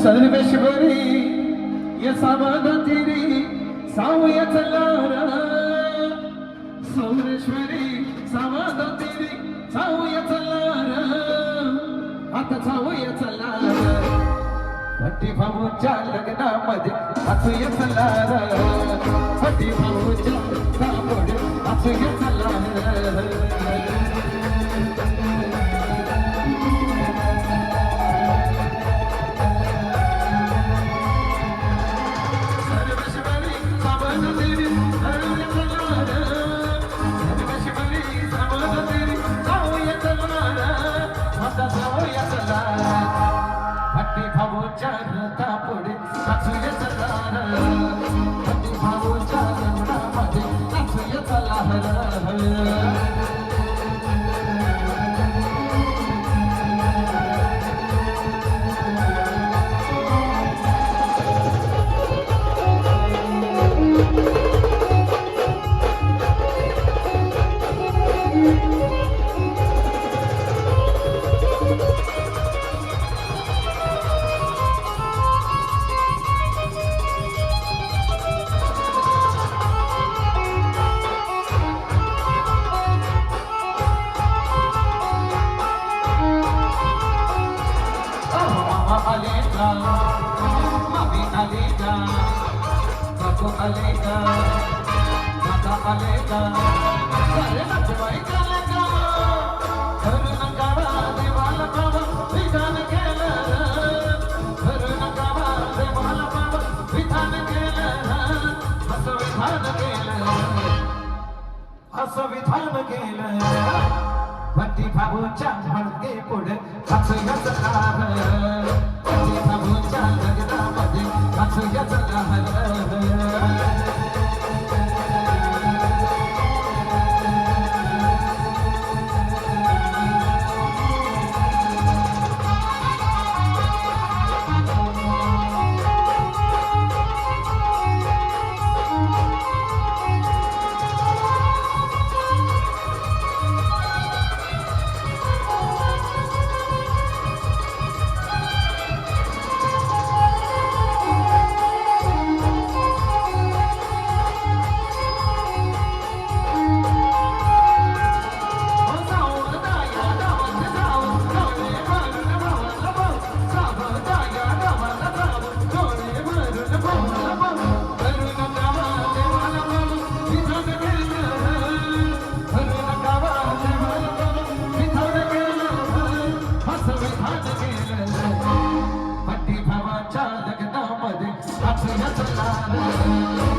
सर्वेश्वरी ये सावधा तेरी सावया चलारा सर्वेश्वरी सावधा तेरी सावया चलारा आता सावया चलारा भट्टी भाऊच्या लग्नामध्ये असूया चलारा भट्टी भाऊच्या सावडे असूया चलारा भट्टी भाऊच्या रथापुढे असूया चलारा भट्टी भाऊच्या लग्नामध्ये असूया चलारा मामी आलेगा बाबू आलेगा दादा आलेगा सारे नातेवाई आलेगा घर नकावा देवाला बाबा विधान केलं घर नकावा देवाला बाबा विधान केलं असं विधान केलं भट्टी भाऊच्या हळदी पुढे असूया चलारा भट्टी भाऊच्या लग्नामध्ये असूया चलारा भट्टी भावाच्या लग्नामध्ये असूया चलारा